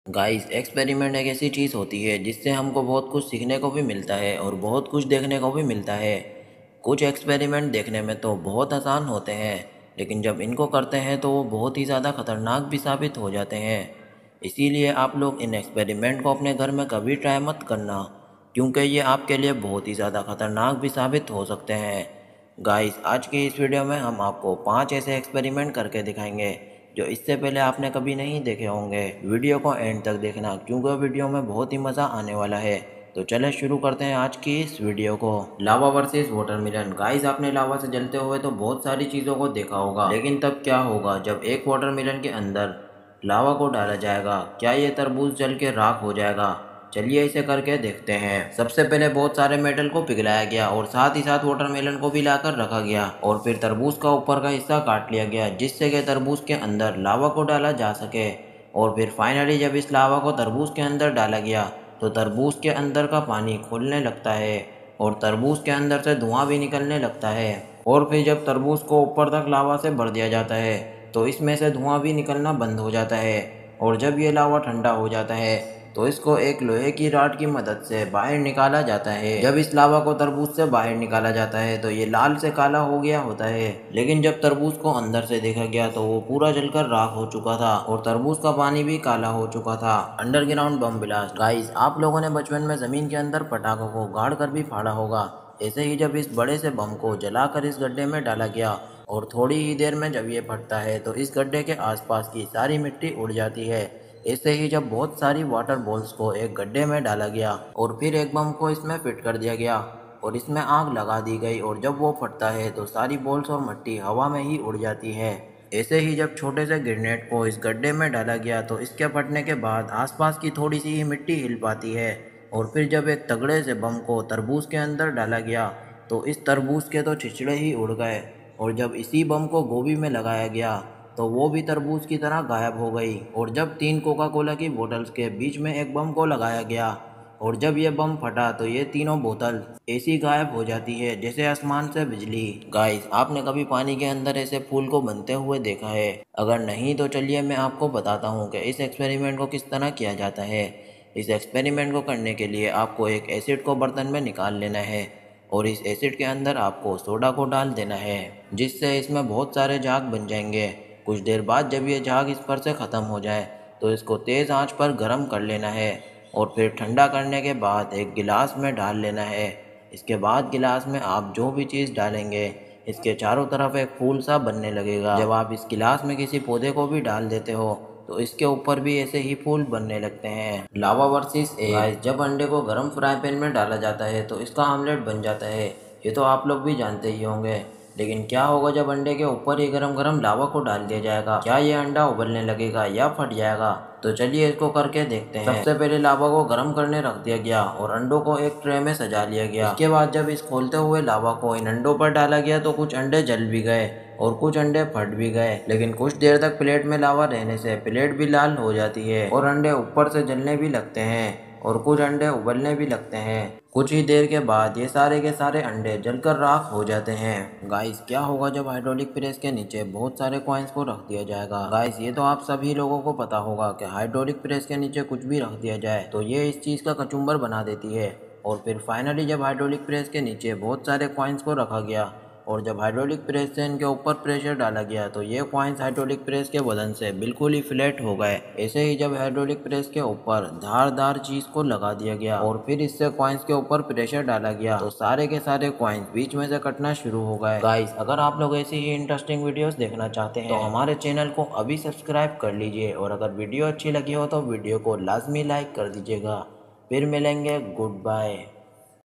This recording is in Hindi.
गाइस, एक्सपेरिमेंट एक ऐसी चीज़ होती है जिससे हमको बहुत कुछ सीखने को भी मिलता है और बहुत कुछ देखने को भी मिलता है। कुछ एक्सपेरिमेंट देखने में तो बहुत आसान होते हैं, लेकिन जब इनको करते हैं तो वो बहुत ही ज़्यादा खतरनाक भी साबित हो जाते हैं। इसीलिए आप लोग इन एक्सपेरिमेंट को अपने घर में कभी ट्राई मत करना, क्योंकि ये आपके लिए बहुत ही ज़्यादा खतरनाक भी साबित हो सकते हैं। गाइस, आज की इस वीडियो में हम आपको 5 ऐसे एक्सपेरिमेंट करके दिखाएंगे जो इससे पहले आपने कभी नहीं देखे होंगे। वीडियो को एंड तक देखना, क्योंकि वीडियो में बहुत ही मज़ा आने वाला है। तो चले शुरू करते हैं आज की इस वीडियो को। लावा वर्सेस वाटरमेलन। गाइस, आपने लावा से जलते हुए तो बहुत सारी चीज़ों को देखा होगा, लेकिन तब क्या होगा जब एक वाटरमेलन के अंदर लावा को डाला जाएगा? क्या ये तरबूज जल के राख हो जाएगा? चलिए इसे करके देखते हैं। सबसे पहले बहुत सारे मेटल को पिघलाया गया और साथ ही साथ वाटरमेलन को भी लाकर रखा गया और फिर तरबूज का ऊपर का हिस्सा काट लिया गया, जिससे कि तरबूज के अंदर लावा को डाला जा सके। और फिर फाइनली जब इस लावा को तरबूज के अंदर डाला गया तो तरबूज के अंदर का पानी खोलने लगता है और तरबूज के अंदर से धुआं भी निकलने लगता है। और फिर जब तरबूज को ऊपर तक लावा से भर दिया जाता है तो इसमें से धुआं भी निकलना बंद हो जाता है। और जब ये लावा ठंडा हो जाता है तो इसको एक लोहे की रॉड की मदद से बाहर निकाला जाता है। जब इस लावा को तरबूज से बाहर निकाला जाता है तो ये लाल से काला हो गया होता है, लेकिन जब तरबूज को अंदर से देखा गया तो वो पूरा जलकर राख हो चुका था और तरबूज का पानी भी काला हो चुका था। Underground bomb blast. गाइस, आप लोगों ने बचपन में जमीन के अंदर पटाखों को गाड़ कर भी फाड़ा होगा। ऐसे ही जब इस बड़े से बम को जलाकर इस गड्ढे में डाला गया और थोड़ी ही देर में जब ये फटता है तो इस गड्ढे के आसपास की सारी मिट्टी उड़ जाती है। ऐसे ही जब बहुत सारी वाटर बॉल्स को एक गड्ढे में डाला गया और फिर एक बम को इसमें फिट कर दिया गया और इसमें आग लगा दी गई और जब वो फटता है तो सारी बॉल्स और मिट्टी हवा में ही उड़ जाती है। ऐसे ही जब छोटे से ग्रेनेड को इस गड्ढे में डाला गया तो इसके फटने के बाद आसपास की थोड़ी सी ही मिट्टी हिल पाती है। और फिर जब एक तगड़े से बम को तरबूज के अंदर डाला गया तो इस तरबूज के तो छिछड़े ही उड़ गए और जब इसी बम को गोभी में लगाया गया तो वो भी तरबूज की तरह गायब हो गई। और जब 3 कोका कोला की बोतल्स के बीच में एक बम को लगाया गया और जब ये बम फटा तो ये तीनों बोतल ऐसी गायब हो जाती है जैसे आसमान से बिजली। गाइस, आपने कभी पानी के अंदर ऐसे फूल को बनते हुए देखा है? अगर नहीं तो चलिए मैं आपको बताता हूँ कि इस एक्सपेरिमेंट को किस तरह किया जाता है। इस एक्सपेरिमेंट को करने के लिए आपको एक एसिड को बर्तन में निकाल लेना है और इस एसिड के अंदर आपको सोडा को डाल देना है, जिससे इसमें बहुत सारे झाग बन जाएंगे। कुछ देर बाद जब ये झाग इस पर से ख़त्म हो जाए तो इसको तेज़ आंच पर गर्म कर लेना है और फिर ठंडा करने के बाद एक गिलास में डाल लेना है। इसके बाद गिलास में आप जो भी चीज़ डालेंगे इसके चारों तरफ एक फूल सा बनने लगेगा। जब आप इस गिलास में किसी पौधे को भी डाल देते हो तो इसके ऊपर भी ऐसे ही फूल बनने लगते हैं। लावा वर्सेस एग। जब अंडे को गर्म फ्राई पैन में डाला जाता है तो इसका आमलेट बन जाता है। ये तो आप लोग भी जानते ही होंगे, लेकिन क्या होगा जब अंडे के ऊपर ही गरम गरम लावा को डाल दिया जाएगा? क्या ये अंडा उबलने लगेगा या फट जाएगा? तो चलिए इसको करके देखते हैं। सबसे पहले लावा को गर्म करने रख दिया गया और अंडों को एक ट्रे में सजा लिया गया। इसके बाद जब इस खोलते हुए लावा को इन अंडों पर डाला गया तो कुछ अंडे जल भी गए और कुछ अंडे फट भी गए, लेकिन कुछ देर तक प्लेट में लावा रहने से प्लेट भी लाल हो जाती है और अंडे ऊपर से जलने भी लगते हैं और कुछ अंडे उबलने भी लगते हैं। कुछ ही देर के बाद ये सारे के सारे अंडे जलकर राख हो जाते हैं। गाइस, क्या होगा जब हाइड्रोलिक प्रेस के नीचे बहुत सारे कॉइन्स को रख दिया जाएगा? गाइस, ये तो आप सभी लोगों को पता होगा कि हाइड्रोलिक प्रेस के नीचे कुछ भी रख दिया जाए तो ये इस चीज़ का कचुम्बर बना देती है। और फिर फाइनली जब हाइड्रोलिक प्रेस के नीचे बहुत सारे कॉइन्स को रखा गया और जब हाइड्रोलिक प्रेस से इनके ऊपर प्रेशर डाला गया तो ये कॉइन्स हाइड्रोलिक प्रेस के वजन से बिल्कुल ही फ्लैट हो गए। ऐसे ही जब हाइड्रोलिक प्रेस के ऊपर धारदार चीज को लगा दिया गया और फिर इससे कॉइन्स के ऊपर प्रेशर डाला गया तो सारे के सारे कॉइन्स बीच में से कटना शुरू हो गए। गाइस, अगर आप लोग ऐसी ही इंटरेस्टिंग वीडियोस देखना चाहते हैं तो हमारे चैनल को अभी सब्सक्राइब कर लीजिए और अगर वीडियो अच्छी लगी हो तो वीडियो को लाजमी लाइक कर दीजिएगा। फिर मिलेंगे। Good bye.